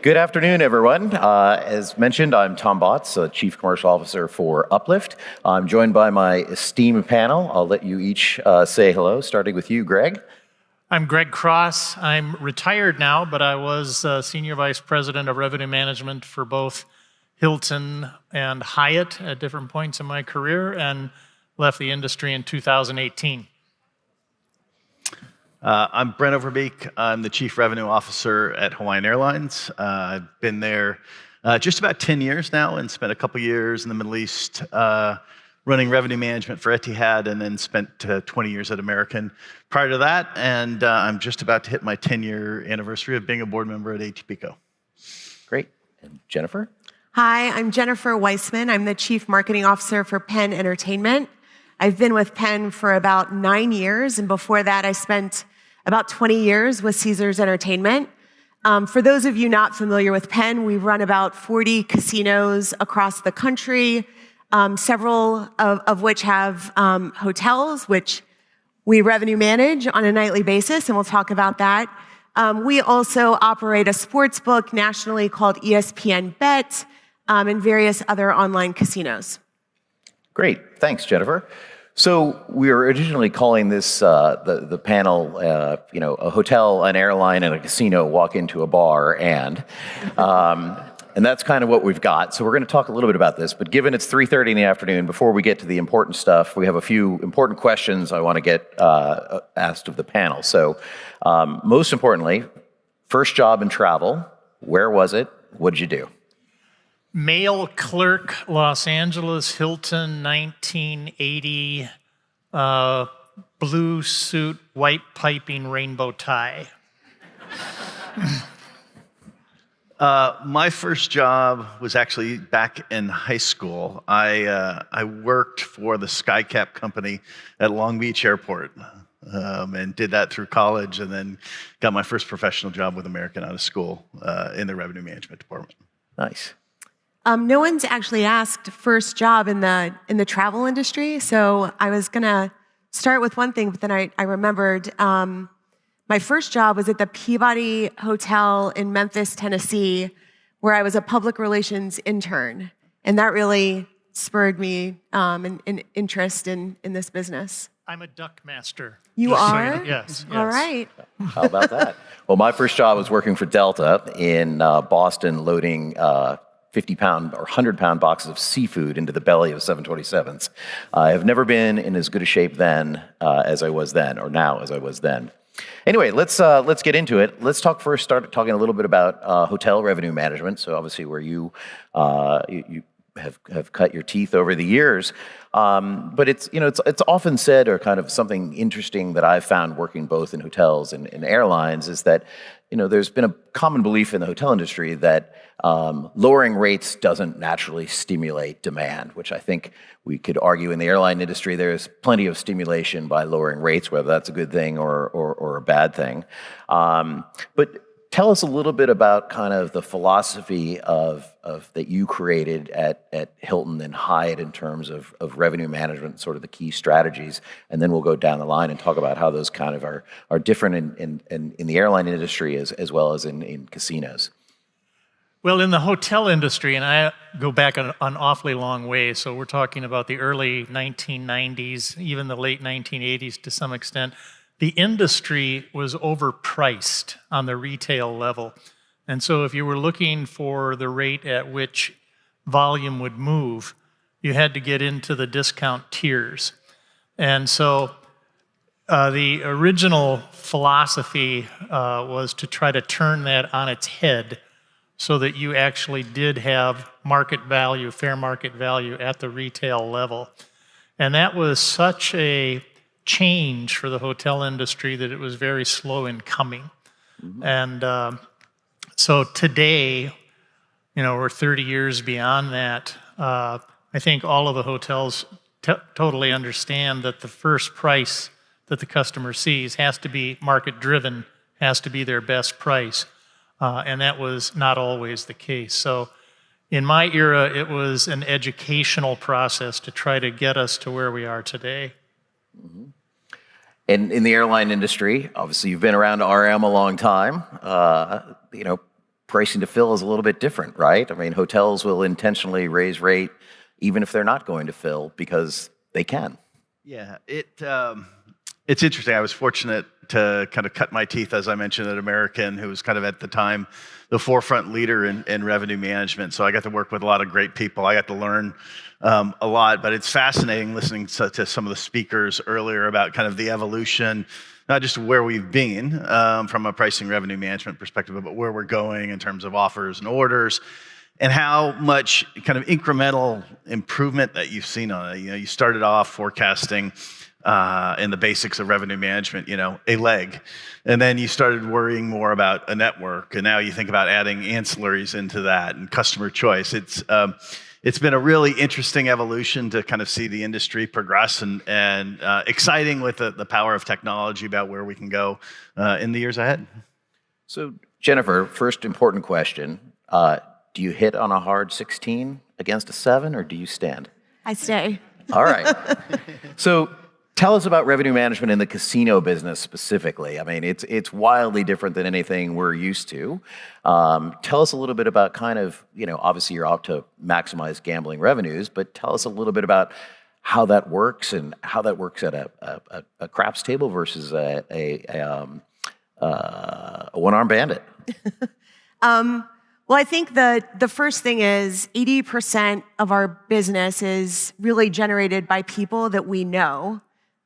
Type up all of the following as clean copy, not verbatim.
Good afternoon, everyone. As mentioned, I'm Tom Botts, Chief Commercial Officer for Uplift. I'm joined by my esteemed panel. I'll let you each say hello, starting with you, Greg. I'm Greg Cross. I'm retired now, but I was Senior Vice President of Revenue Management for both Hilton and Hyatt at different points in my career, and left the industry in 2018. I'm Brent Overbeek. I'm the Chief Revenue Officer at Hawaiian Airlines. I've been there just about 10 years now and spent a couple years in the Middle East running revenue management for Etihad, and then spent 20 years at American prior to that. And I'm just about to hit my 10-year anniversary of being a board member at ATPCO. Great. And Jennifer? Hi, I'm Jennifer Weissman. I'm the Chief Marketing Officer for Penn Entertainment. I've been with Penn for about 9 years, and before that I spent about 20 years with Caesars Entertainment. For those of you not familiar with Penn, we run about 40 casinos across the country, several of which have hotels, which we revenue manage on a nightly basis, and we'll talk about that. We also operate a sports book nationally called ESPN Bet, and various other online casinos. Great. Thanks, Jennifer. So we were originally calling this the panel, a hotel, an airline, and a casino walk into a bar, and that's kind of what we've got. So we're going to talk a little bit about this, but given it's 3:30 in the afternoon, before we get to the important stuff, we have a few important questions I want to get asked of the panel. So most importantly, first job in travel, where was it? What did you do? Mail clerk, Los Angeles, Hilton, 1980, blue suit, white piping, rainbow tie. My first job was actually back in high school. I worked for the SkyCap company at Long Beach Airport, and did that through college, and then got my first professional job with American out of school in the revenue management department. Nice. No one's actually asked first job in the travel industry, so I was gonna start with one thing, but then I remembered my first job was at the Peabody Hotel in Memphis, Tennessee, where I was a public relations intern, and that really spurred me an interest in this business. I'm a duck master. You are? Yes. All right. How about that? Well, my first job was working for Delta in Boston, loading 50-pound or 100-pound boxes of seafood into the belly of 727s. I have never been in as good a shape then as I was then, or now as I was then. Anyway, let's get into it. Let's start talking a little bit about hotel revenue management. So obviously where you have cut your teeth over the years. But it's often said, or kind of something interesting that I've found working both in hotels and in airlines, is that there's been a common belief in the hotel industry that lowering rates doesn't naturally stimulate demand, which I think we could argue in the airline industry there's plenty of stimulation by lowering rates, whether that's a good thing or a bad thing. But tell us a little bit about kind of the philosophy of that you created at Hilton and Hyatt in terms of revenue management, sort of the key strategies, and then we'll go down the line and talk about how those kind of are different in the airline industry as well as in casinos. Well, in the hotel industry, and I go back an awfully long way, so we're talking about the early 1990s, even the late 1980s to some extent, the industry was overpriced on the retail level. And so if you were looking for the rate at which volume would move, you had to get into the discount tiers. And so the original philosophy was to try to turn that on its head so that you actually did have market value, fair market value at the retail level. And that was such a change for the hotel industry that it was very slow in coming. Mm-hmm. And so today, we're 30 years beyond that. I think all of the hotels totally understand that the first price that the customer sees has to be market driven, has to be their best price. And that was not always the case. So in my era, it was an educational process to try to get us to where we are today. Mm-hmm. And in the airline industry, obviously you've been around RM a long time. pricing to fill is a little bit different, right? I mean, hotels will intentionally raise rate even if they're not going to fill because they can. Yeah, it's interesting. I was fortunate to kind of cut my teeth, as I mentioned, at American, who was kind of at the time the forefront leader in revenue management. So I got to work with a lot of great people. I got to learn a lot, but it's fascinating listening to some of the speakers earlier about kind of the evolution, not just where we've been from a pricing revenue management perspective, but where we're going in terms of offers and orders, and how much kind of incremental improvement that you've seen on it. You know, you started off forecasting in the basics of revenue management, a leg. And then you started worrying more about a network. And now you think about adding ancillaries into that and customer choice. It's been a really interesting evolution to kind of see the industry progress and exciting with the power of technology about where we can go in the years ahead. So, Jennifer, first important question. Do you hit on a hard 16 against a 7, or do you stand? I stay. All right. So tell us about revenue management in the casino business specifically. I mean, it's wildly different than anything we're used to. Tell us a little bit about kind of, obviously you're out to maximize gambling revenues, but tell us a little bit about how that works and how that works at a craps table versus a one-armed bandit. Well, I think the first thing is 80% of our business is really generated by people that we know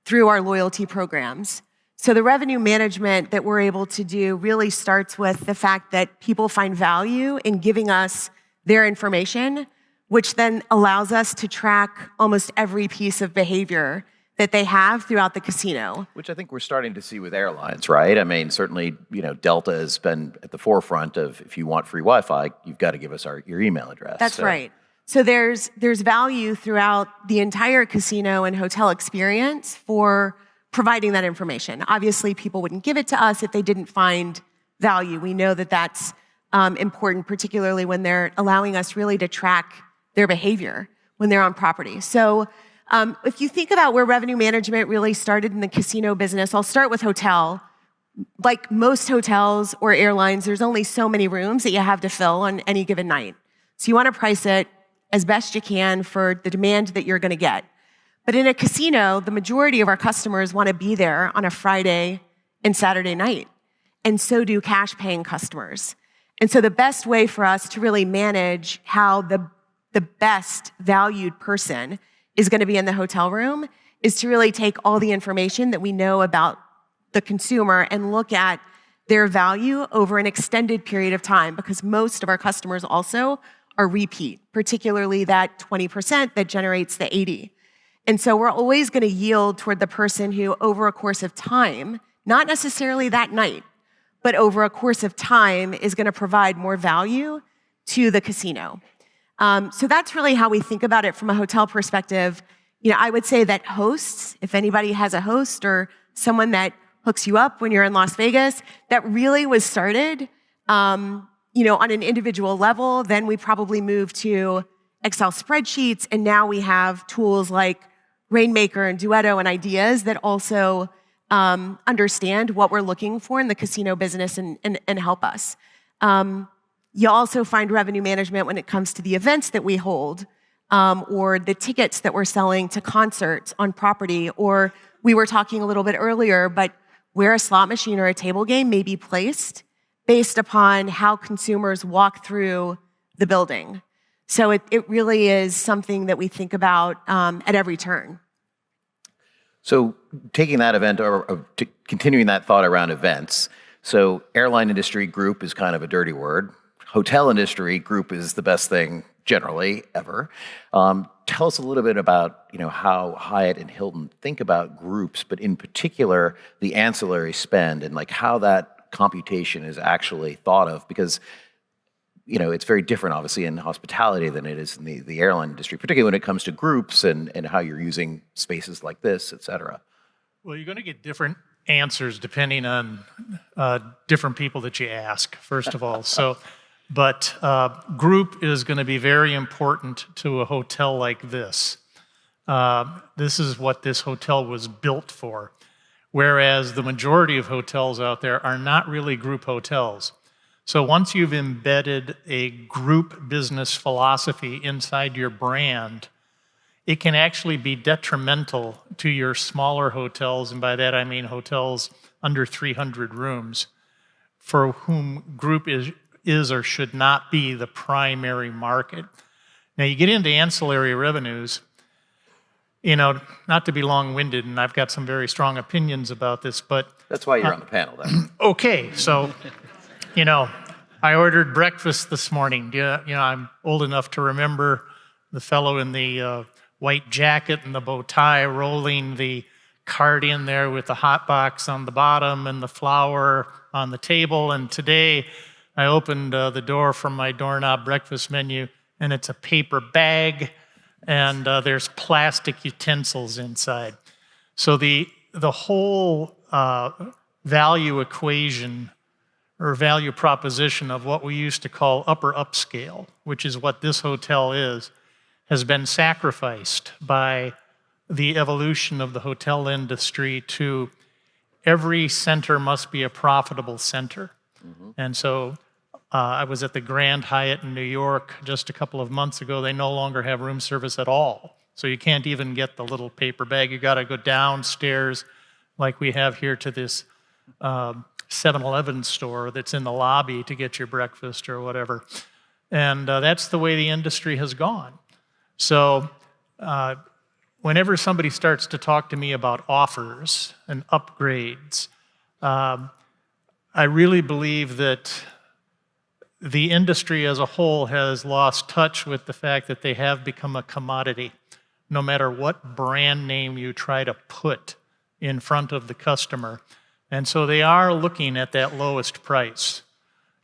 through our loyalty programs. So the revenue management that we're able to do really starts with the fact that people find value in giving us their information, which then allows us to track almost every piece of behavior that they have throughout the casino. Which I think we're starting to see with airlines, right? I mean, certainly, Delta has been at the forefront of, if you want free Wi-Fi, you've got to give us your email address. That's right. So there's value throughout the entire casino and hotel experience for providing that information. Obviously, people wouldn't give it to us if they didn't find value. We know that that's important, particularly when they're allowing us really to track their behavior when they're on property. So if you think about where revenue management really started in the casino business, I'll start with hotel. Like most hotels or airlines, there's only so many rooms that you have to fill on any given night. So you want to price it as best you can for the demand that you're going to get. But in a casino, the majority of our customers want to be there on a Friday and Saturday night. And so do cash-paying customers. And so the best way for us to really manage how the best valued person is going to be in the hotel room is to really take all the information that we know about the consumer and look at their value over an extended period of time, because most of our customers also are repeat, particularly that 20% that generates the 80. And so we're always going to yield toward the person who, over a course of time, not necessarily that night, but over a course of time, is going to provide more value to the casino. So that's really how we think about it from a hotel perspective. I would say that hosts, if anybody has a host or someone that hooks you up when you're in Las Vegas, that really was started, on an individual level. Then we probably moved to Excel spreadsheets, and now we have tools like Rainmaker and Duetto and Ideas that also understand what we're looking for in the casino business and help us. You also find revenue management when it comes to the events that we hold, or the tickets that we're selling to concerts on property, or we were talking a little bit earlier, but where a slot machine or a table game may be placed based upon how consumers walk through the building. So it really is something that we think about at every turn. So taking that event or continuing that thought around events, so airline industry group is kind of a dirty word. Hotel industry group is the best thing generally ever. Tell us a little bit about how Hyatt and Hilton think about groups, but in particular the ancillary spend and like how that computation is actually thought of, because it's very different obviously in hospitality than it is in the airline industry, particularly when it comes to groups and how you're using spaces like this, et cetera. Well, you're going to get different answers depending on different people that you ask, first of all. But group is going to be very important to a hotel like this. This is what this hotel was built for. Whereas the majority of hotels out there are not really group hotels. So once you've embedded a group business philosophy inside your brand, it can actually be detrimental to your smaller hotels, and by that I mean hotels under 300 rooms, for whom group is or should not be the primary market. Now you get into ancillary revenues, not to be long-winded, and I've got some very strong opinions about this, but... That's why you're on the panel, then. Okay, so, I ordered breakfast this morning. I'm old enough to remember the fellow in the white jacket and the bow tie rolling the cart in there with the hot box on the bottom and the flour on the table. And today I opened the door from my doorknob breakfast menu, and it's a paper bag, and there's plastic utensils inside. So the whole value equation or value proposition of what we used to call upper upscale, which is what this hotel is, has been sacrificed by the evolution of the hotel industry to every center must be a profitable center. Mm-hmm. And so I was at the Grand Hyatt in New York just a couple of months ago. They no longer have room service at all. So you can't even get the little paper bag. You got to go downstairs like we have here to this 7-Eleven store that's in the lobby to get your breakfast or whatever. And that's the way the industry has gone. So whenever somebody starts to talk to me about offers and upgrades, I really believe that the industry as a whole has lost touch with the fact that they have become a commodity, no matter what brand name you try to put in front of the customer. And so they are looking at that lowest price.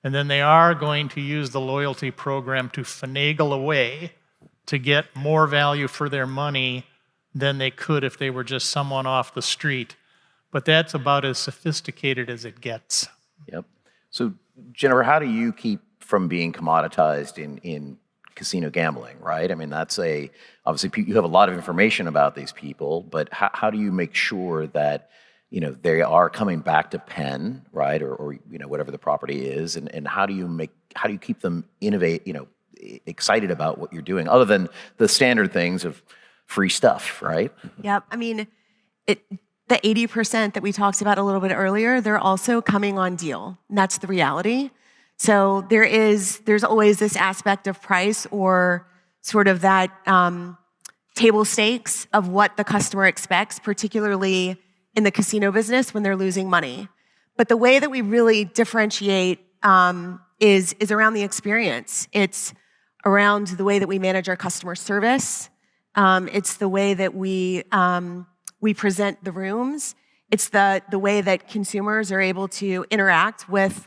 And then they are going to use the loyalty program to finagle away to get more value for their money than they could if they were just someone off the street. But that's about as sophisticated as it gets. Yep. So, Jennifer, how do you keep from being commoditized in casino gambling, right? I mean, obviously you have a lot of information about these people, but how do you make sure that they are coming back to Penn, right, or whatever the property is, and how do you keep them excited about what you're doing, other than the standard things of free stuff, right? Yep. I mean, the 80% that we talked about a little bit earlier, they're also coming on deal. And that's the reality. So there's always this aspect of price or sort of that table stakes of what the customer expects, particularly in the casino business when they're losing money. But the way that we really differentiate is around the experience. It's around the way that we manage our customer service. It's the way that we present the rooms. It's the way that consumers are able to interact with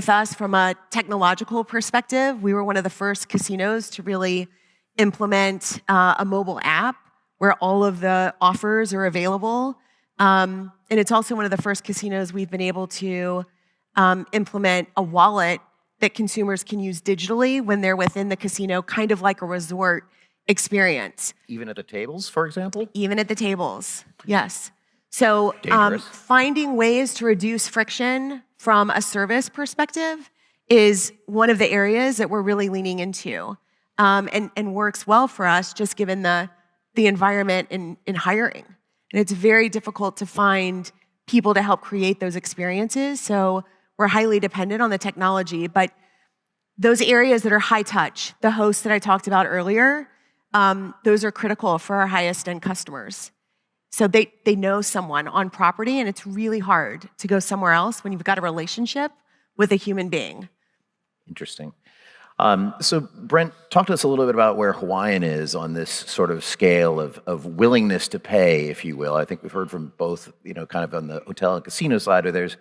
us from a technological perspective. We were one of the first casinos to really implement a mobile app where all of the offers are available. And it's also one of the first casinos we've been able to implement a wallet that consumers can use digitally when they're within the casino, kind of like a resort experience. Even at the tables, for example? Even at the tables, yes. So finding ways to reduce friction from a service perspective is one of the areas that we're really leaning into and works well for us, just given the environment in hiring. And it's very difficult to find people to help create those experiences. So we're highly dependent on the technology. But those areas that are high touch, the hosts that I talked about earlier, those are critical for our highest end customers. So they know someone on property, and it's really hard to go somewhere else when you've got a relationship with a human being. Interesting. So Brent, talk to us a little bit about where Hawaiian is on this sort of scale of willingness to pay, if you will. I think we've heard from both, kind of on the hotel and casino side, where there's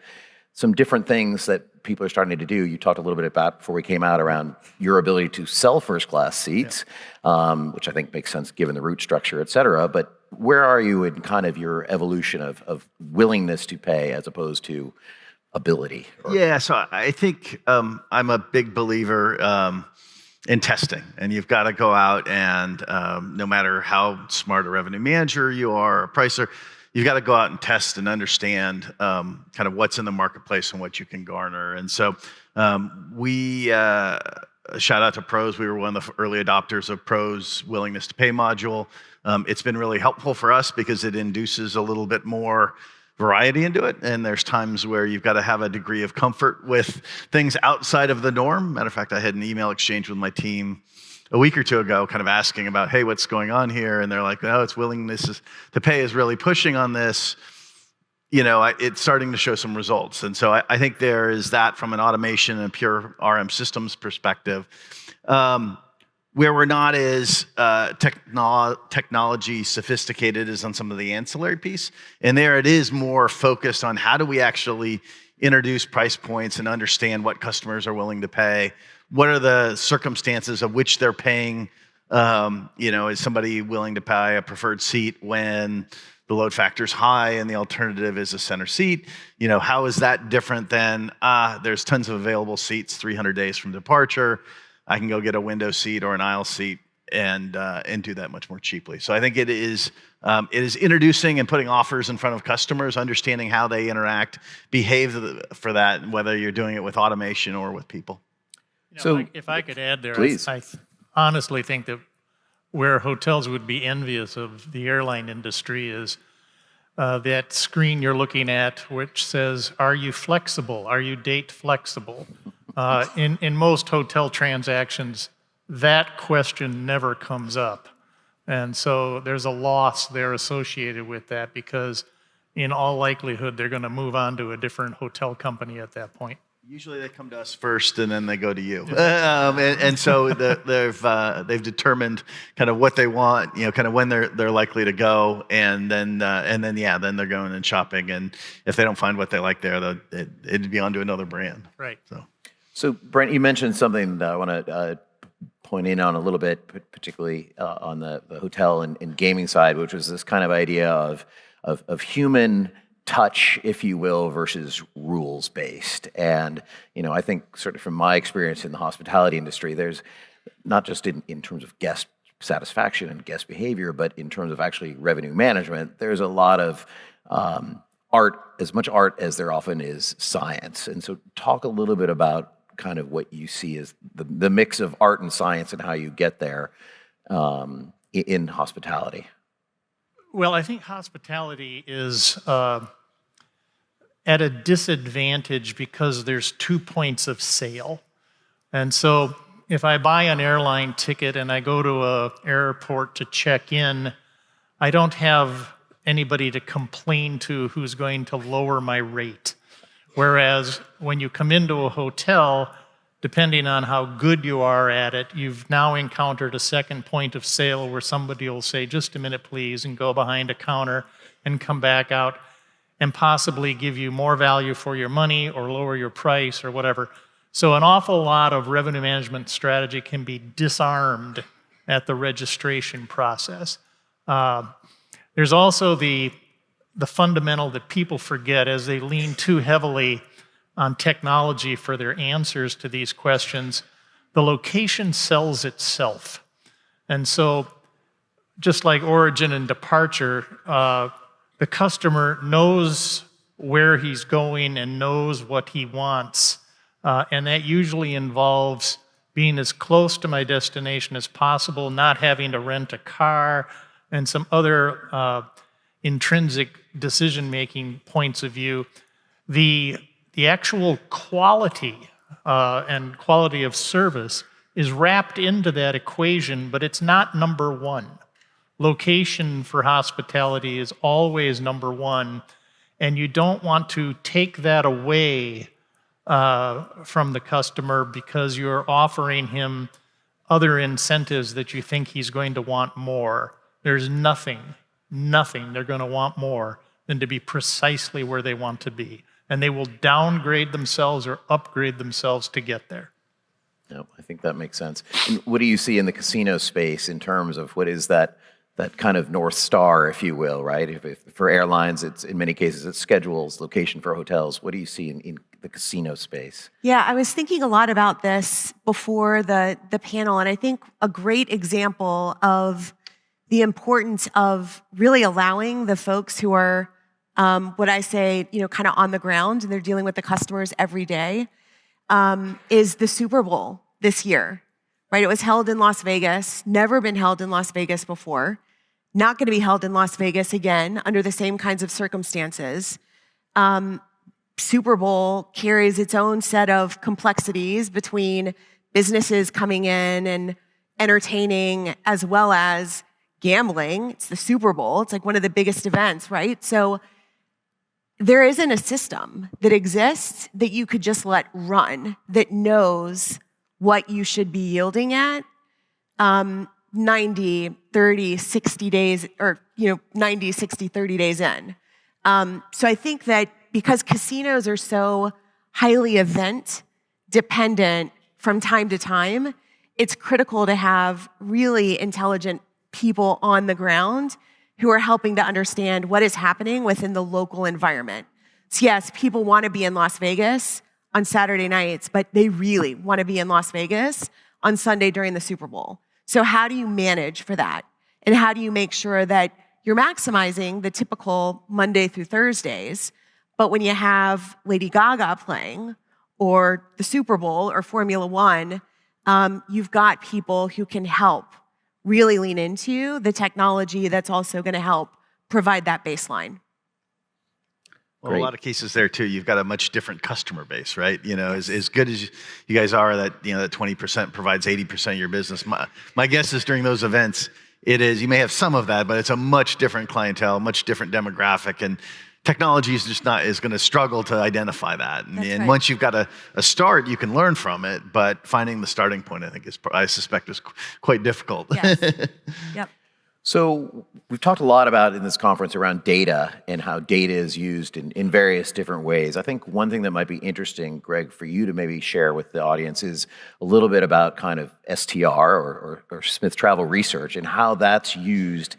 some different things that people are starting to do. You talked a little bit about, before we came out, around your ability to sell first-class seats, which I think makes sense given the route structure, et cetera. But where are you in kind of your evolution of willingness to pay as opposed to ability? So I think I'm a big believer in testing, and you've got to go out and no matter how smart a revenue manager you are, a pricer, you've got to go out and test and understand kind of what's in the marketplace and what you can garner. And so we shout out to Pros. We were one of the early adopters of Pros' willingness to pay module. It's been really helpful for us because it induces a little bit more variety into it. And there's times where you've got to have a degree of comfort with things outside of the norm. Matter of fact, I had an email exchange with my team a week or two ago, kind of asking about, hey, what's going on here? And they're like, oh, its willingness to pay is really pushing on this. It's starting to show some results. And so I think there is that from an automation and pure RM systems perspective. Where we're not as technology sophisticated as on some of the ancillary piece. And there it is more focused on how do we actually introduce price points and understand what customers are willing to pay. What are the circumstances of which they're paying? Is somebody willing to pay a preferred seat when the load factor is high and the alternative is a center seat? How is that different than, there's tons of available seats 300 days from departure. I can go get a window seat or an aisle seat and do that much more cheaply. So I think it is introducing and putting offers in front of customers, understanding how they interact, behave for that, whether you're doing it with automation or with people. So, if I could add there, please. I honestly think that where hotels would be envious of the airline industry is that screen you're looking at, which says, "Are you flexible? Are you date flexible?" In most hotel transactions, that question never comes up. And so there's a loss there associated with that because in all likelihood, they're going to move on to a different hotel company at that point. Usually they come to us first and then they go to you. And so they've determined kind of what they want, kind of when they're likely to go. And then they're going and shopping. And if they don't find what they like there, it'd be on to another brand. Right. So Brent, you mentioned something that I want to point in on a little bit, particularly on the hotel and gaming side, which was this kind of idea of human touch, if you will, versus rules-based. And, I think certainly from my experience in the hospitality industry, there's not just in terms of guest satisfaction and guest behavior, but in terms of actually revenue management, there's a lot of art, as much art as there often is science. And so talk a little bit about kind of what you see as the mix of art and science and how you get there in hospitality. Well, I think hospitality is at a disadvantage because there's 2 points of sale. And so if I buy an airline ticket and I go to an airport to check in, I don't have anybody to complain to who's going to lower my rate. Whereas when you come into a hotel, depending on how good you are at it, you've now encountered a second point of sale where somebody will say, "Just a minute, please," and go behind a counter and come back out and possibly give you more value for your money or lower your price or whatever. So an awful lot of revenue management strategy can be disarmed at the registration process. There's also the fundamental that people forget as they lean too heavily on technology for their answers to these questions. The location sells itself. And so just like origin and departure, the customer knows where he's going and knows what he wants. And that usually involves being as close to my destination as possible, not having to rent a car, and some other intrinsic decision-making points of view. The actual quality and quality of service is wrapped into that equation, but it's not number one. Location for hospitality is always number one, and you don't want to take that away from the customer because you're offering him other incentives that you think he's going to want more. There's nothing they're going to want more than to be precisely where they want to be. And they will downgrade themselves or upgrade themselves to get there. No, I think that makes sense. And what do you see in the casino space in terms of what is that kind of North Star, if you will, right? If for airlines, it's in many cases, it's schedules, location for hotels. What do you see in the casino space? Yeah, I was thinking a lot about this before the panel, and I think a great example of the importance of really allowing the folks who are, what I say, kind of on the ground, and they're dealing with the customers every day, is the Super Bowl this year, right? It was held in Las Vegas, never been held in Las Vegas before, not going to be held in Las Vegas again under the same kinds of circumstances. Super Bowl carries its own set of complexities between businesses coming in and entertaining as well as gambling. It's the Super Bowl. It's like one of the biggest events, right? So there isn't a system that exists that you could just let run that knows what you should be yielding at 90, 30, 60 days, or 90, 60, 30 days in. So I think that because casinos are so highly event dependent from time to time, it's critical to have really intelligent people on the ground who are helping to understand what is happening within the local environment. So yes, people want to be in Las Vegas on Saturday nights, but they really want to be in Las Vegas on Sunday during the Super Bowl. So how do you manage for that? And how do you make sure that you're maximizing the typical Monday through Thursdays, but when you have Lady Gaga playing, or the Super Bowl, or Formula One, you've got people who can help really lean into the technology that's also going to help provide that baseline. Well, a lot of cases there too, you've got a much different customer base, right? As good as you guys are, that that 20% provides 80% of your business. My guess is during those events, you may have some of that, but it's a much different clientele, much different demographic, and technology is going to struggle to identify that. And right. Once you've got a start, you can learn from it, but finding the starting point, I suspect is quite difficult. Yes. Yep. So we've talked a lot about in this conference around data and how data is used in various different ways. I think one thing that might be interesting, Greg, for you to maybe share with the audience is a little bit about kind of STR or Smith Travel Research and how that's used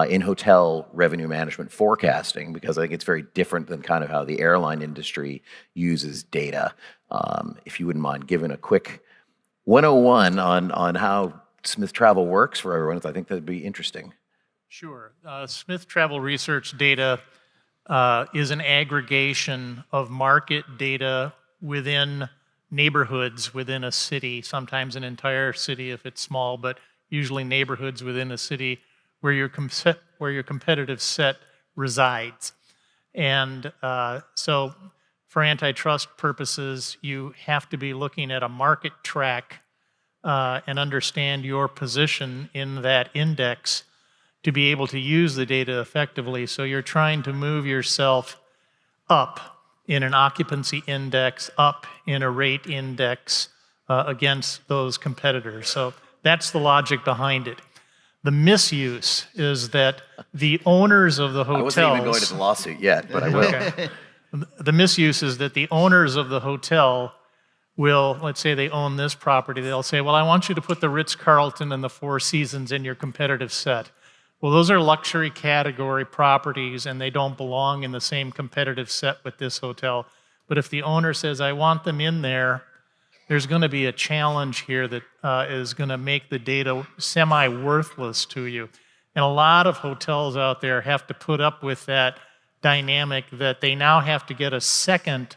in hotel revenue management forecasting, because I think it's very different than kind of how the airline industry uses data. If you wouldn't mind giving a quick 101 on how Smith Travel works for everyone, I think that'd be interesting. Sure. Smith Travel Research data is an aggregation of market data within neighborhoods within a city, sometimes an entire city if it's small, but usually neighborhoods within a city where your competitive set resides. And so for antitrust purposes, you have to be looking at a market track and understand your position in that index to be able to use the data effectively. So you're trying to move yourself up in an occupancy index, up in a rate index against those competitors. So that's the logic behind it. The misuse is that the owners of the hotels... I wasn't even going to the lawsuit yet, but I will. Okay. The misuse is that the owners of the hotel will, let's say they own this property, they'll say, well, I want you to put the Ritz-Carlton and the Four Seasons in your competitive set. Well, those are luxury category properties and they don't belong in the same competitive set with this hotel. But if the owner says, I want them in there, there's going to be a challenge here that is going to make the data semi-worthless to you. And a lot of hotels out there have to put up with that dynamic that they now have to get a second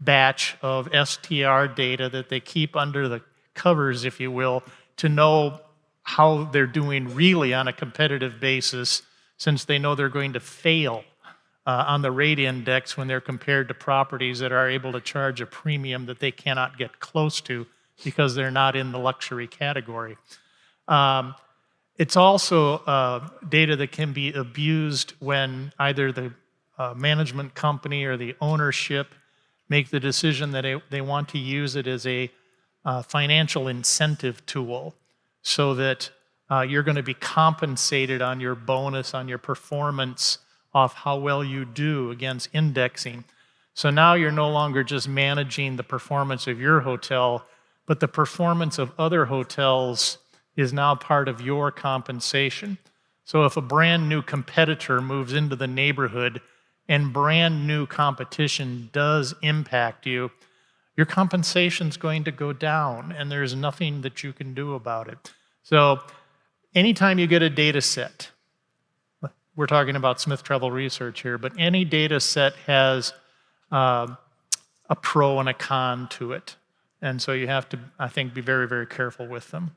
batch of STR data that they keep under the covers, if you will, to know how they're doing really on a competitive basis, since they know they're going to fail on the rate index when they're compared to properties that are able to charge a premium that they cannot get close to because they're not in the luxury category. It's also data that can be abused when either the management company or the ownership make the decision that they want to use it as a financial incentive tool so that you're going to be compensated on your bonus, on your performance off how well you do against indexing. So now you're no longer just managing the performance of your hotel, but the performance of other hotels is now part of your compensation. So if a brand new competitor moves into the neighborhood and brand new competition does impact you, your compensation's going to go down and there's nothing that you can do about it. So anytime you get a data set, we're talking about Smith Travel Research here, but any data set has a pro and a con to it. And so you have to, I think, be very, very careful with them.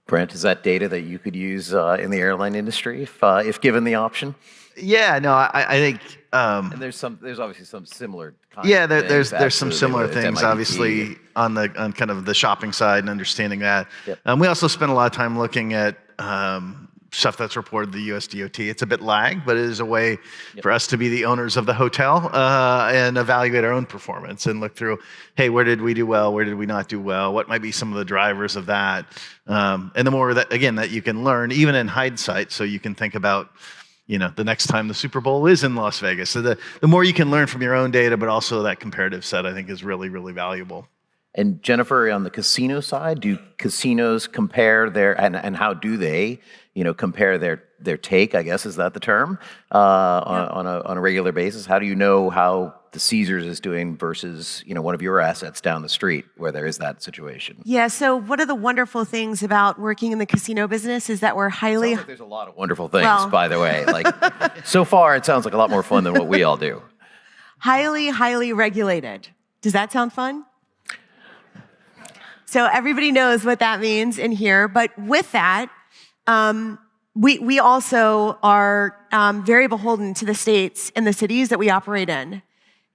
Brent, is that data that you could use in the airline industry if given the option? Yeah, no, I think. And there's obviously some similar. Yeah, there's some Absolutely, similar whether it's things, MIDP. obviously, on kind of the shopping side and understanding that. Yep. We also spend a lot of time looking at stuff that's reported to the US DOT. It's a bit lagged, but it is a way for us to be the owners of the hotel and evaluate our own performance and look through, hey, where did we do well? Where did we not do well? What might be some of the drivers of that? And the more that, again, that you can learn, even in hindsight, so you can think about, the next time the Super Bowl is in Las Vegas. So the more you can learn from your own data, but also that comparative set, I think is really, really valuable. And Jennifer, on the casino side, do casinos compare and how do they, compare their take, I guess, is that the term, on a regular basis? How do you know how the Caesars is doing versus, one of your assets down the street where there is that situation? Yeah, so one of the wonderful things about working in the casino business is that we're highly... Sounds like there's a lot of wonderful things, by the way. Like, so far, it sounds like a lot more fun than what we all do. highly regulated. Does that sound fun? So everybody knows what that means in here. But with that, we also are very beholden to the states and the cities that we operate in.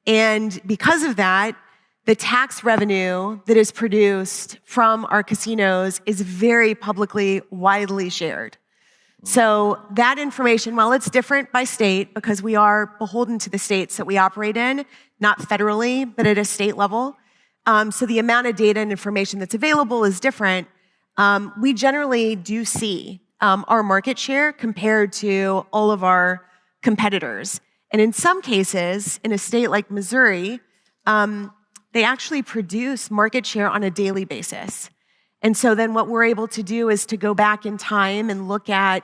And because of that, the tax revenue that is produced from our casinos is very publicly, widely shared. So that information, while it's different by state, because we are beholden to the states that we operate in, not federally, but at a state level, so the amount of data and information that's available is different. We generally do see our market share compared to all of our competitors. And in some cases, in a state like Missouri, they actually produce market share on a daily basis. And so then what we're able to do is to go back in time and look at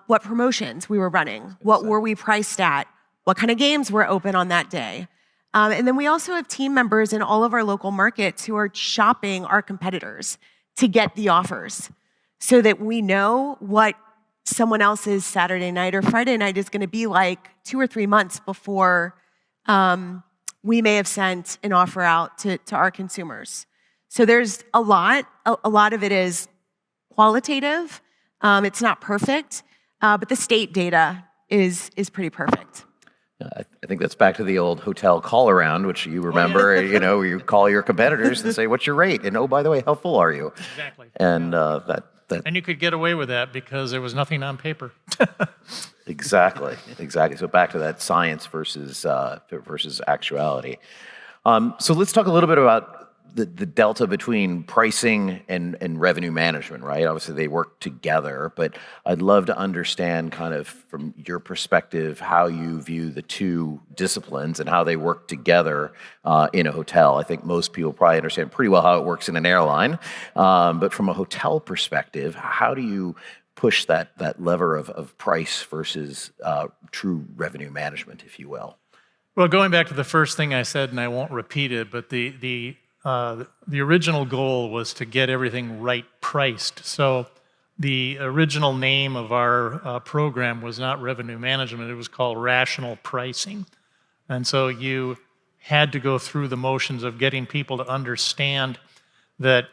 what promotions we were running, what were we priced at, what kind of games were open on that day. And then we also have team members in all of our local markets who are shopping our competitors to get the offers so that we know what someone else's Saturday night or Friday night is going to be like 2 or 3 months before we may have sent an offer out to our consumers. So there's a lot of it is qualitative. It's not perfect, but the state data is pretty perfect. I think that's back to the old hotel call around, which you remember, you call your competitors and say, what's your rate? And oh, by the way, how full are you? Exactly. And And you could get away with that because there was nothing on paper. Exactly. So back to that science versus actuality. So let's talk a little bit about the delta between pricing and revenue management, right? Obviously, they work together, but I'd love to understand kind of from your perspective how you view the two disciplines and how they work together in a hotel. I think most people probably understand pretty well how it works in an airline, but from a hotel perspective, how do you push that lever of price versus true revenue management, if you will? Well, going back to the first thing I said, and I won't repeat it, but the original goal was to get everything right priced. So the original name of our program was not revenue management, it was called rational pricing. And so you had to go through the motions of getting people to understand that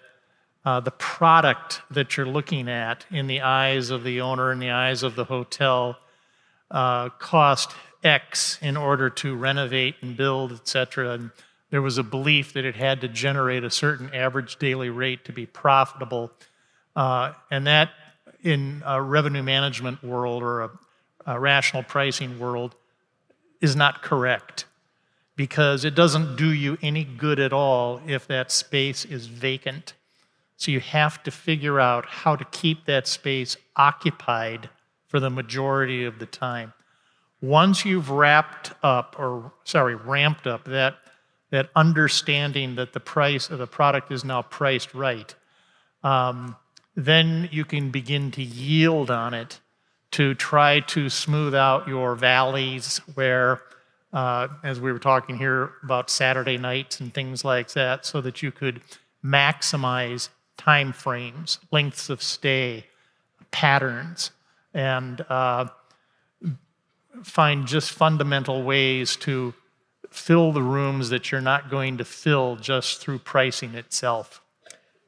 the product that you're looking at in the eyes of the owner, in the eyes of the hotel, cost X in order to renovate and build, et cetera. And there was a belief that it had to generate a certain average daily rate to be profitable. And that in a revenue management world or a rational pricing world is not correct because it doesn't do you any good at all if that space is vacant. So you have to figure out how to keep that space occupied for the majority of the time. Once you've ramped up that understanding that the price of the product is now priced right, then you can begin to yield on it to try to smooth out your valleys where, as we were talking here about Saturday nights and things like that, so that you could maximize time frames, lengths of stay, patterns and find just fundamental ways to fill the rooms that you're not going to fill just through pricing itself.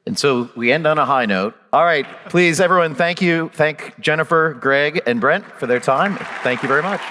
And so we end on a high note. All right, please, everyone, thank you. Thank Jennifer, Greg, and Brent for their time. Thank you very much.